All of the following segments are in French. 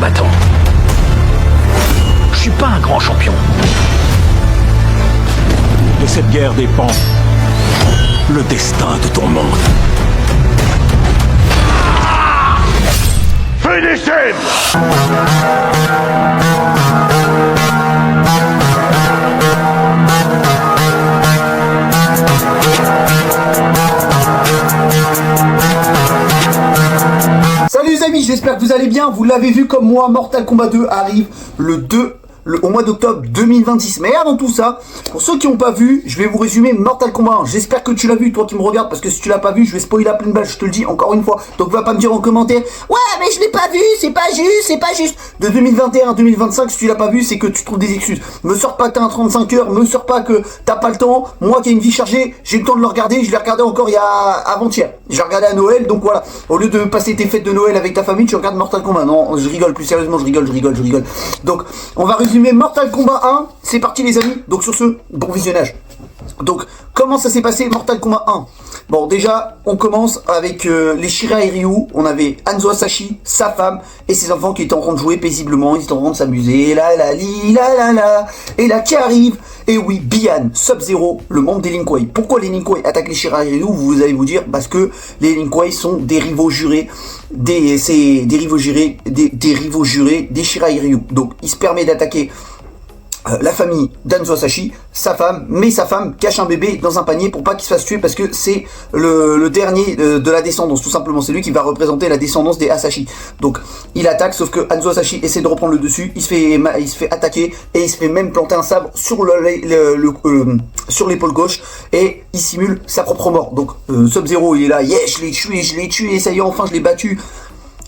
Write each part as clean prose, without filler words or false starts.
combattant. Je suis pas un grand champion. De cette guerre dépend le destin de ton monde. Finish him! Salut les amis, j'espère que vous allez bien. Vous l'avez vu comme moi, Mortal Kombat 2 arrive au mois d'octobre 2026. Mais avant tout ça, pour ceux qui n'ont pas vu, je vais vous résumer Mortal Kombat 1. J'espère que tu l'as vu, toi qui me regardes, parce que si tu l'as pas vu, je vais spoiler à pleine balle, je te le dis encore une fois. Donc va pas me dire en commentaire, ouais mais je l'ai pas vu, c'est pas juste, c'est pas juste. De 2021 à 2025, si tu l'as pas vu, c'est que tu trouves des excuses. Me sors pas que t'as un 35 heures, me sors pas que t'as pas le temps. Moi qui ai une vie chargée, j'ai le temps de le regarder, je l'ai regardé encore il y a avant-hier. J'ai regardé à Noël, donc voilà. Au lieu de passer tes fêtes de Noël avec ta famille, tu regardes Mortal Kombat. Non, je rigole, plus sérieusement, je rigole. Donc, on va résumer Mortal Kombat 1, c'est parti les amis. Donc sur ce, bon visionnage. Donc comment ça s'est passé Mortal Kombat 1? Bon déjà on commence avec les Shirai et Ryu. On avait Hanzo Hasashi, sa femme et ses enfants qui étaient en train de jouer paisiblement, ils étaient en train de s'amuser, la et là qui arrive, et oui, Bihan, Sub-Zero, le membre des Lin Kuei. Pourquoi les Lin Kuei attaquent les Shirai et Ryu? Vous allez vous dire, parce que les Lin Kuei sont des rivaux jurés, des rivaux jurés des Shirai et Ryu. Donc il se permet d'attaquer la famille d'Hanzo Hasashi, sa femme, mais sa femme cache un bébé dans un panier pour pas qu'il se fasse tuer parce que c'est le dernier de la descendance, tout simplement. C'est lui qui va représenter la descendance des Hasashi. Donc il attaque, sauf que Hanzo Hasashi essaie de reprendre le dessus, il se fait attaquer et il se fait même planter un sabre sur sur l'épaule gauche et il simule sa propre mort. Donc Sub-Zero il est là, yeah, je l'ai tué, ça y est, enfin je l'ai battu.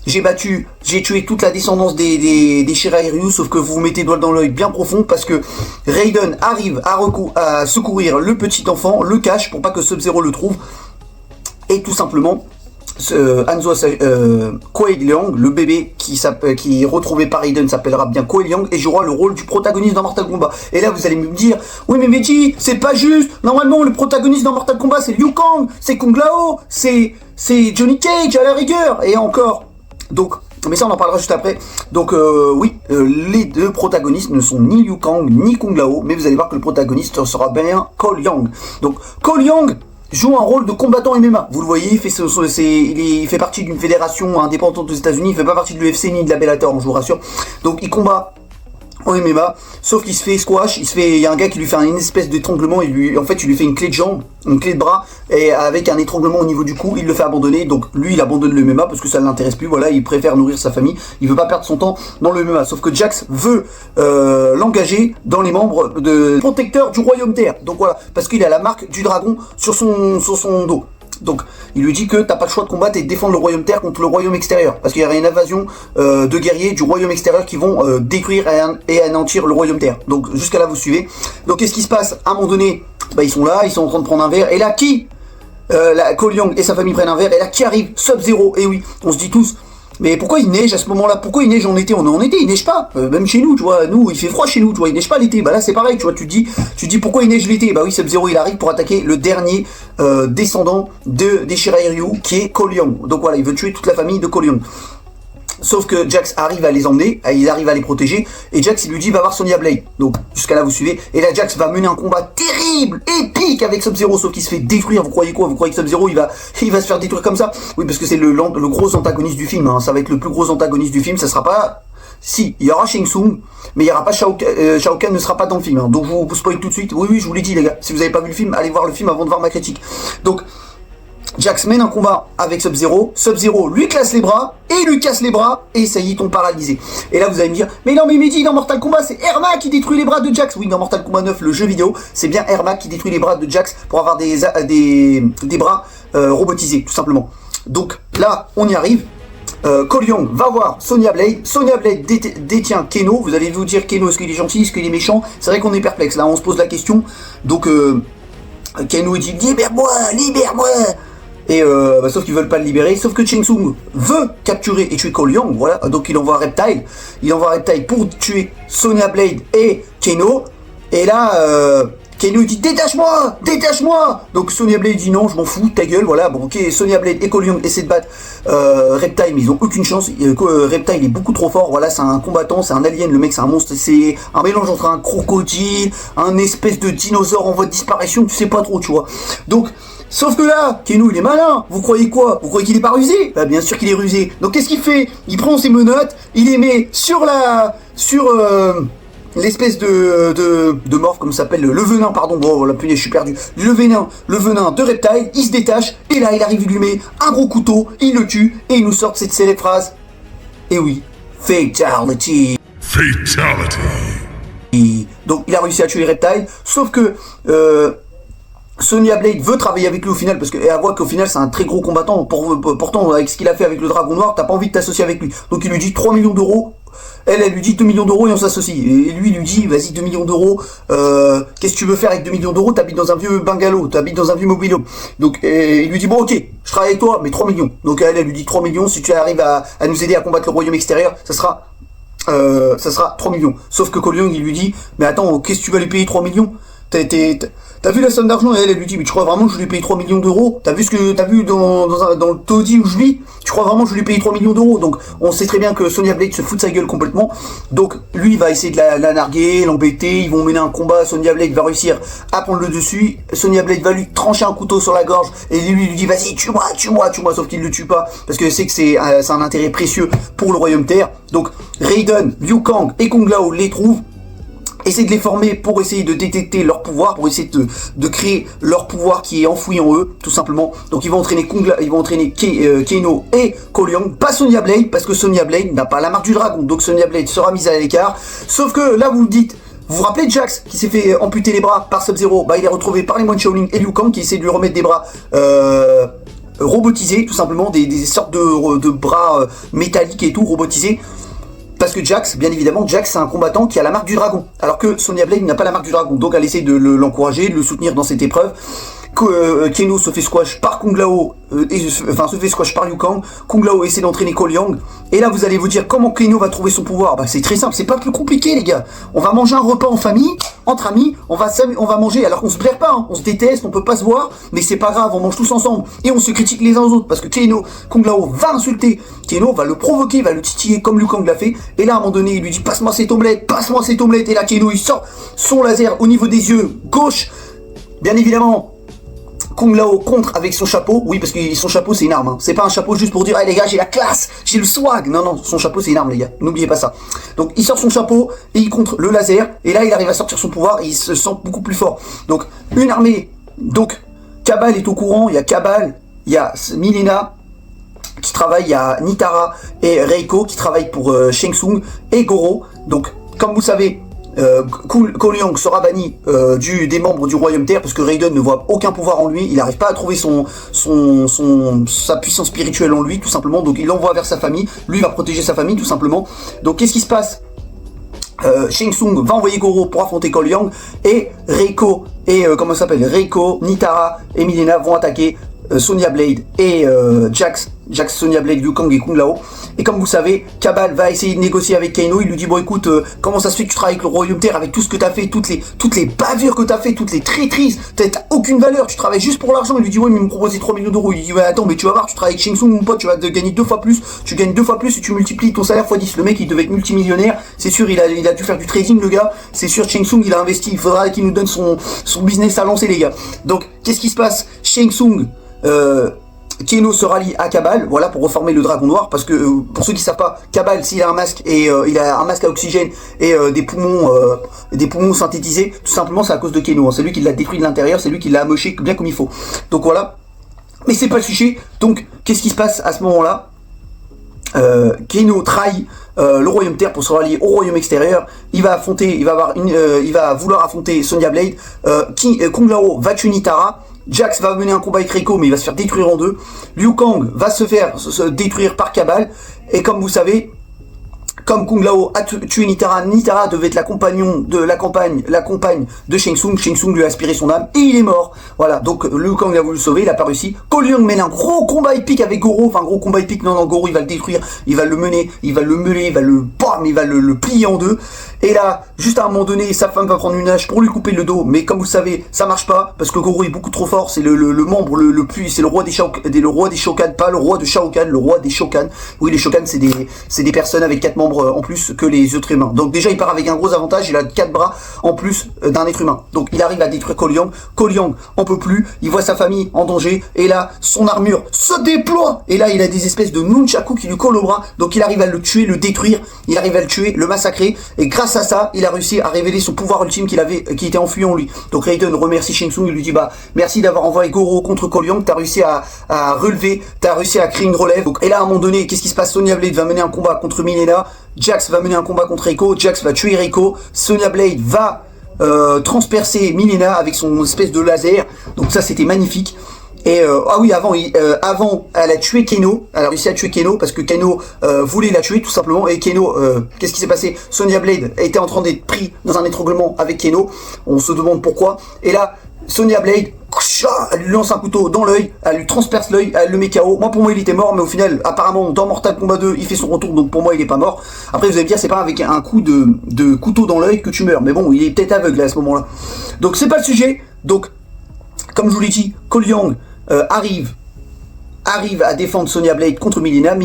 J'ai tué toute la descendance des Shirai et Ryu, sauf que vous vous mettez doigt dans l'œil bien profond parce que Raiden arrive à secourir le petit enfant, le cache pour pas que Sub-Zero le trouve, et tout simplement Kuei Liang, le bébé qui est retrouvé par Raiden, s'appellera bien Kuei Liang et jouera le rôle du protagoniste dans Mortal Kombat. Et là vous allez me dire, oui mais Meiji, c'est pas juste, normalement le protagoniste dans Mortal Kombat c'est Liu Kang, c'est Kung Lao, c'est Johnny Cage à la rigueur, et encore. Donc, mais ça on en parlera juste après. Donc oui, les deux protagonistes ne sont ni Liu Kang ni Kung Lao, mais vous allez voir que le protagoniste sera bien Cole Young. Donc Cole Young joue un rôle de combattant MMA. Vous le voyez, il fait partie d'une fédération indépendante aux États-Unis. Il fait pas partie de l'UFC ni de la Bellator, je vous rassure. Donc il combat en MMA, sauf qu'il se fait squash, il y a un gars qui lui fait une espèce d'étranglement, il lui fait une clé de jambe, une clé de bras, et avec un étranglement au niveau du cou, il le fait abandonner. Donc lui il abandonne le MMA parce que ça ne l'intéresse plus, voilà, il préfère nourrir sa famille, il veut pas perdre son temps dans le MMA, sauf que Jax veut l'engager dans les membres de protecteurs du royaume terre. Donc voilà, parce qu'il a la marque du dragon sur son dos. Donc il lui dit que t'as pas le choix de combattre et de défendre le royaume terre contre le royaume extérieur, parce qu'il y aurait une invasion de guerriers du royaume extérieur qui vont détruire et anéantir le royaume terre. Donc jusqu'à là vous suivez. Donc qu'est-ce qui se passe? À un moment donné, ils sont là, ils sont en train de prendre un verre, et là Cole Young et sa famille prennent un verre, et là qui arrive? Sub-Zero. Et oui, on se dit tous, mais pourquoi il neige à ce moment-là? Pourquoi il neige en été? On est en été, il neige pas. Même chez nous, tu vois, nous, il fait froid chez nous, tu vois, il neige pas l'été. Bah là, c'est pareil, tu vois, tu dis pourquoi il neige l'été? Bah oui, Sub-Zero, il arrive pour attaquer le dernier descendant des Shirai et Ryu, qui est Cole Young. Donc voilà, il veut tuer toute la famille de Cole Young. Sauf que Jax arrive à les emmener, il arrive à les protéger, et Jax il lui dit va voir Sonya Blade. Donc jusqu'à là vous suivez, et là Jax va mener un combat terrible, épique avec Sub-Zero, sauf qu'il se fait détruire. Vous croyez quoi? Vous croyez que Sub-Zero il va se faire détruire comme ça? Oui, parce que c'est le gros antagoniste du film, hein. Ça va être le plus gros antagoniste du film, ça sera pas... Si, il y aura Shang Tsung, mais il n'y aura pas Shao Kahn ne sera pas dans le film, hein. Donc je vous spoil tout de suite. Oui, je vous l'ai dit les gars, si vous n'avez pas vu le film, allez voir le film avant de voir ma critique. Donc Jax mène un combat avec Sub-Zero, Sub-Zero lui classe les bras, et il lui casse les bras, et ça y est, il tombe paralysé. Et là vous allez me dire, mais non mais Mehdi, dans Mortal Kombat c'est Ermac qui détruit les bras de Jax. Oui, dans Mortal Kombat 9, le jeu vidéo, c'est bien Ermac qui détruit les bras de Jax pour avoir des bras robotisés, tout simplement. Donc là, on y arrive. Cole Young va voir Sonya Blade. Sonya Blade détient Keno. Vous allez vous dire, Keno, est-ce qu'il est gentil, est-ce qu'il est méchant? C'est vrai qu'on est perplexe, là on se pose la question. Donc Keno dit, libère-moi. Et sauf qu'ils veulent pas le libérer, sauf que Shang Tsung veut capturer et tuer Cole Young, voilà, donc il envoie Reptile pour tuer Sonya Blade et Keno, et là Kano dit détache-moi, détache-moi. Donc Sonya Blade dit non, je m'en fous, ta gueule, voilà. Bon ok, Sonya Blade et Cole Young essaient de battre Reptile, mais ils ont aucune chance. Reptile est beaucoup trop fort, voilà, c'est un combattant, c'est un alien, le mec c'est un monstre, c'est un mélange entre un crocodile, un espèce de dinosaure en voie de disparition, tu sais pas trop, tu vois. Donc, sauf que là, Kano il est malin, vous croyez quoi? Vous croyez qu'il est pas rusé? Bah bien sûr qu'il est rusé. Donc qu'est-ce qu'il fait? Il prend ses menottes, il les met sur l'espèce de morph, comme ça s'appelle, le venin, pardon, bon, la punaise, je suis perdu. Le venin de Reptile, il se détache, et là, il arrive, il lui met un gros couteau, il le tue, et il nous sort cette célèbre phrase. Et oui, Fatality. Fatality. Donc, il a réussi à tuer Reptile, sauf que, Sonya Blade veut travailler avec lui au final, parce qu'elle voit qu'au final c'est un très gros combattant, pourtant avec ce qu'il a fait avec le Dragon Noir, t'as pas envie de t'associer avec lui. Donc il lui dit 3 millions d'euros, elle lui dit 2 millions d'euros et on s'associe. Et lui il lui dit vas-y 2 millions d'euros, qu'est-ce que tu veux faire avec 2 millions d'euros? T'habites dans un vieux bungalow, t'habites dans un vieux mobilo. Donc il lui dit bon ok, je travaille avec toi, mais 3 millions. Donc elle lui dit 3 millions, si tu arrives à nous aider à combattre le royaume extérieur, ça sera 3 millions. Sauf que Cole Young il lui dit mais attends, qu'est-ce que tu vas lui payer 3 millions? T'as vu la somme d'argent? Et elle lui dit mais tu crois vraiment que je lui paye 3 millions d'euros? T'as vu ce que t'as vu dans le taudis où je vis? Tu crois vraiment que je lui paye 3 millions d'euros? Donc on sait très bien que Sonya Blade se fout de sa gueule complètement. Donc lui il va essayer de la narguer, l'embêter, ils vont mener un combat, Sonya Blade va réussir à prendre le dessus, Sonya Blade va lui trancher un couteau sur la gorge et lui dit vas-y tue-moi, sauf qu'il le tue pas parce que c'est que c'est un intérêt précieux pour le royaume terre. Donc Raiden, Liu Kang et Kung Lao les trouvent, essayer de les former pour essayer de détecter leur pouvoir, pour essayer de créer leur pouvoir qui est enfoui en eux, tout simplement. Donc ils vont entraîner Kano et Cole Young, pas Sonya Blade, parce que Sonya Blade n'a pas la marque du dragon, donc Sonya Blade sera mise à l'écart. Sauf que là vous vous dites, vous vous rappelez de Jax qui s'est fait amputer les bras par Sub-Zero? Bah il est retrouvé par les moines Shaolin et Liu Kang qui essaie de lui remettre des bras robotisés, tout simplement, des sortes de bras métalliques et tout, robotisés. Parce que Jax, bien évidemment, Jax c'est un combattant qui a la marque du dragon, alors que Sonya Blade n'a pas la marque du dragon, donc elle essaie de l'encourager, de le soutenir dans cette épreuve. Kano se fait squash par Kung Lao, se fait squash par Liu Kang. Kung Lao essaie d'entraîner Cole Young. Et là, vous allez vous dire comment Kano va trouver son pouvoir. Bah, c'est très simple, c'est pas plus compliqué, les gars. On va manger un repas en famille, entre amis. On va manger, alors qu'on se blaire pas, hein. On se déteste, on peut pas se voir, mais c'est pas grave, on mange tous ensemble. Et on se critique les uns aux autres, parce que Kung Lao va insulter. Kano va le provoquer, va le titiller comme Liu Kang l'a fait. Et là, à un moment donné, il lui dit passe-moi cette omelette. Et là, Kano, il sort son laser au niveau des yeux gauche. Bien évidemment, Kung Lao contre avec son chapeau, oui parce que son chapeau c'est une arme, hein. C'est pas un chapeau juste pour dire hey les gars j'ai la classe, j'ai le swag, non, son chapeau c'est une arme les gars, n'oubliez pas ça. Donc il sort son chapeau et il contre le laser, et là il arrive à sortir son pouvoir et il se sent beaucoup plus fort. Donc une armée, donc Kabal est au courant, il y a Kabal, il y a Mileena qui travaille, il y a Nitara et Reiko qui travaillent pour Shang Tsung et Goro. Donc comme vous savez, Cole Young sera banni des membres du Royaume Terre parce que Raiden ne voit aucun pouvoir en lui, il n'arrive pas à trouver sa puissance spirituelle en lui tout simplement, donc il l'envoie vers sa famille, lui va protéger sa famille tout simplement. Donc qu'est-ce qui se passe? Shang Tsung va envoyer Goro pour affronter Cole Young et Reiko Nitara et Mileena vont attaquer Sonya Blade et Jax, Sonya Blade, Liu Kang et Kung Lao. Et comme vous savez, Kabal va essayer de négocier avec Kano. Il lui dit bon écoute, comment ça se fait que tu travailles avec le Royaume Terre, avec tout ce que t'as fait, toutes les bavures que t'as fait, toutes les traîtrises, t'as aucune valeur, tu travailles juste pour l'argent. Il lui dit ouais mais il me proposait 3 millions d'euros. Il lui dit ouais attends mais tu vas voir, tu travailles avec Shang Tsung mon pote, tu vas gagner 2 fois plus, tu gagnes 2 fois plus et tu multiplies ton salaire x 10. Le mec il devait être multimillionnaire, c'est sûr, il a dû faire du trading le gars, c'est sûr. Shang Tsung il a investi, il faudra qu'il nous donne son business à lancer les gars. Donc qu'est-ce qui se passe? Shang Tsung Kano se rallie à Kabal, voilà, pour reformer le Dragon Noir, parce que pour ceux qui savent pas, Kabal s'il a un masque et il a un masque à oxygène et des poumons synthétisés, tout simplement c'est à cause de Kano, hein. C'est lui qui l'a détruit de l'intérieur, c'est lui qui l'a amoché bien comme il faut. Donc voilà, mais c'est pas le sujet. Donc qu'est-ce qui se passe à ce moment-là? Kano trahit le Royaume Terre pour se rallier au Royaume extérieur. Il va vouloir affronter Sonya Blade. Kung Lao va tuer Nitara. Jax va mener un combat avec Reiko, mais il va se faire détruire en deux. Liu Kang va se faire détruire par Kabal. Et comme vous savez, comme Kung Lao a tué Nitara, Nitara devait être la compagne de Shang Tsung. Shang Tsung lui a aspiré son âme et il est mort. Voilà, donc Liu Kang a voulu le sauver, il a pas réussi. Ko Leung mène un gros combat épique avec Goro, enfin gros combat épique, non, Goro il va le détruire, il va le mener, il va le meuler, il va le plier en deux. Et là, juste à un moment donné, sa femme va prendre une hache pour lui couper le dos, mais comme vous savez, ça marche pas, parce que Goro est beaucoup trop fort, c'est le membre le plus, c'est le roi des Shokan, pas le roi de Shao Kahn, le roi des Shokan. Oui, les Shokan, c'est des personnes avec 4 membres en plus que les autres humains. Donc déjà, il part avec un gros avantage, il a 4 bras en plus d'un être humain. Donc il arrive à détruire Ko Leung. Ko Leung en peut plus, il voit sa famille en danger, et là, son armure se déploie, et là, il a des espèces de nunchaku qui lui collent au bras, donc il arrive à le tuer, le détruire, il arrive à le tuer, le massacrer, et grâce à ça, il a réussi à révéler son pouvoir ultime qui était enfui en lui. Donc Raiden remercie Shang Tsung, il lui dit bah merci d'avoir envoyé Goro contre Ko Leung, t'as réussi à relever, t'as réussi à créer une relève. Donc, et là à un moment donné, qu'est-ce qui se passe? Sonya Blade va mener un combat contre Milena, Jax va mener un combat contre Reiko, Jax va tuer Reiko, Sonya Blade va transpercer Milena avec son espèce de laser. Donc ça c'était magnifique. Et ah oui, avant elle a tué Keno, elle a réussi à tuer Keno parce que Keno voulait la tuer tout simplement. Et Keno, qu'est-ce qui s'est passé? Sonya Blade était en train d'être pris dans un étranglement avec Keno, on se demande pourquoi. Et là, Sonya Blade, elle lui lance un couteau dans l'œil, elle lui transperce l'œil, elle le met KO. Moi pour moi il était mort, mais au final apparemment dans Mortal Kombat 2 il fait son retour, donc pour moi il est pas mort. Après vous allez me dire c'est pas avec un coup de couteau dans l'œil que tu meurs, mais bon il est peut-être aveugle à ce moment là. Donc c'est pas le sujet. Donc comme je vous l'ai dit, Ko Leung arrive à défendre Sonya Blade contre Milena.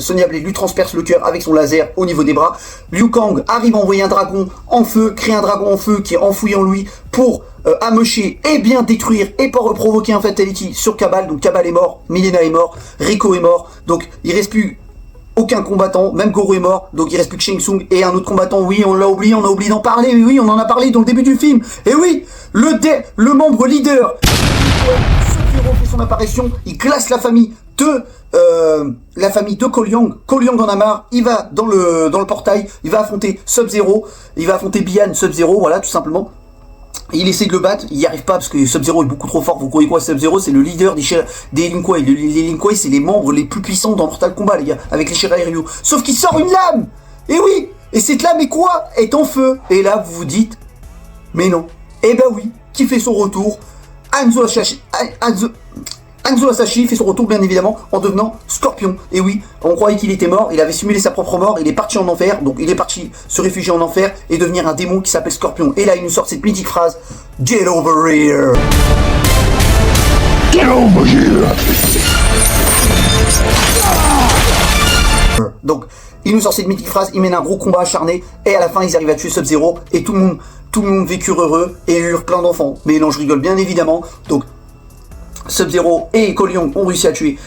Sonya Blade lui transperce le cœur avec son laser au niveau des bras. Liu Kang arrive à envoyer un dragon en feu, créer un dragon en feu qui est enfoui en lui pour amocher et bien détruire et pour provoquer un fatality sur Kabal. Donc Kabal est mort, Milena est mort, Reiko est mort, donc il reste plus aucun combattant, même Goro est mort, donc il reste plus que Shang Tsung et un autre combattant. Oui, on a oublié d'en parler, oui, on en a parlé dans le début du film. Et oui, le membre leader fait son apparition, il classe la famille de Ko Leung. Ko Leung en a marre, il va dans le portail, il va affronter Sub-Zero, il va affronter Bian Sub-Zero, voilà tout simplement. Il essaie de le battre, il n'y arrive pas parce que Sub-Zero est beaucoup trop fort. Vous croyez quoi? Sub-Zero c'est le leader des Lin Kuei. Les Lin Kuei c'est les membres les plus puissants dans Mortal Kombat les gars, avec les Shirai Ryu. Sauf qu'il sort une lame. Et oui, et cette lame est quoi? Est en feu. Et là vous vous dites, mais non. Eh ben oui, qui fait son retour? Hanzo Hasashi fait son retour bien évidemment en devenant Scorpion. Et oui, on croyait qu'il était mort, il avait simulé sa propre mort, il est parti en enfer, donc il est parti se réfugier en enfer et devenir un démon qui s'appelle Scorpion. Et là il nous sort cette mythique phrase, Get over here. Get over here. Donc il nous sort cette mythique phrase, il mène un gros combat acharné et à la fin ils arrivent à tuer Sub-Zero et tout le monde vécut heureux et eurent plein d'enfants. Mais non, je rigole bien évidemment. Donc Sub-Zero et Ko Leung ont réussi à tuer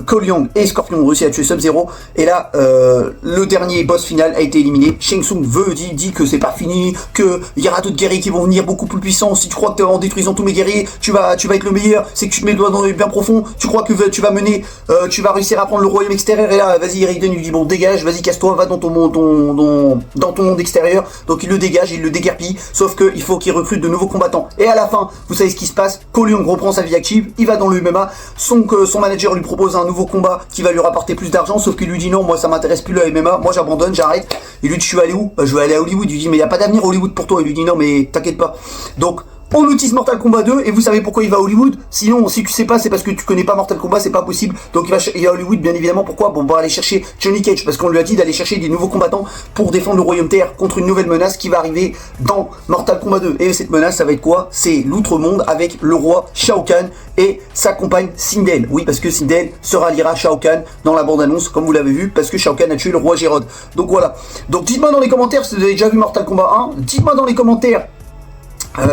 Ko Leung et Scorpion ont réussi à tuer Sub-Zero. Et là, le dernier boss final a été éliminé. Shang Tsung dit que c'est pas fini, que il y aura d'autres guerriers qui vont venir beaucoup plus puissants. Si tu crois que en détruisant tous mes guerriers, tu vas être le meilleur, c'est que tu te mets le doigt dans le bien profond. Tu crois que tu vas mener, tu vas réussir à prendre le royaume extérieur. Et là, vas-y, Raiden lui dit bon, dégage, vas-y, casse-toi, va dans ton monde extérieur. Donc il le dégage, il le déguerpille. Sauf que il faut qu'il recrute de nouveaux combattants. Et à la fin, vous savez ce qui se passe. Ko Leung reprend sa vie active, il va dans le MMA. Son manager lui propose un nouveau combat qui va lui rapporter plus d'argent, sauf qu'il lui dit non, moi ça m'intéresse plus le MMA, moi j'abandonne, j'arrête. Il lui dit tu vas aller où? Je vais aller à Hollywood. Il lui dit mais il n'y a pas d'avenir Hollywood pour toi. Il lui dit non mais t'inquiète pas. Donc on utilise Mortal Kombat 2 et vous savez pourquoi il va à Hollywood? Sinon, si tu sais pas, c'est parce que tu connais pas Mortal Kombat, c'est pas possible. Donc il va à Hollywood, bien évidemment. Pourquoi? Bon, on va aller chercher Johnny Cage parce qu'on lui a dit d'aller chercher des nouveaux combattants pour défendre le Royaume Terre contre une nouvelle menace qui va arriver dans Mortal Kombat 2. Et cette menace, ça va être quoi? C'est l'outre-monde avec le roi Shao Kahn et sa compagne Sindel. Oui, parce que Sindel se ralliera à Shao Kahn dans la bande-annonce, comme vous l'avez vu, parce que Shao Kahn a tué le roi Gérod. Donc voilà. Donc dites-moi dans les commentaires si vous avez déjà vu Mortal Kombat 1. Dites-moi dans les commentaires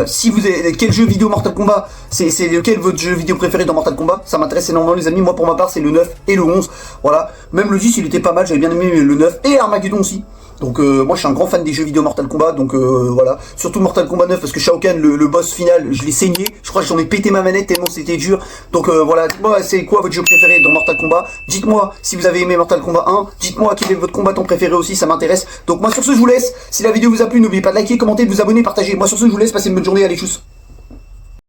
si vous avez quel jeu vidéo Mortal Kombat, c'est lequel votre jeu vidéo préféré dans Mortal Kombat. Ça m'intéresse énormément les amis. Moi pour ma part c'est le 9 et le 11. Voilà. Même le 10 il était pas mal, j'avais bien aimé le 9 et Armageddon aussi. Donc moi je suis un grand fan des jeux vidéo Mortal Kombat, donc voilà. Surtout Mortal Kombat 9 parce que Shao Kahn, le boss final, je l'ai saigné. Je crois que j'en ai pété ma manette tellement c'était dur. Donc voilà, dites-moi c'est quoi votre jeu préféré dans Mortal Kombat. Dites-moi si vous avez aimé Mortal Kombat 1. Dites-moi quel est votre combattant préféré aussi, ça m'intéresse. Donc moi sur ce je vous laisse. Si la vidéo vous a plu, n'oubliez pas de liker, commenter, de vous abonner, partager. Moi sur ce je vous laisse, passez une bonne journée, allez tchuss.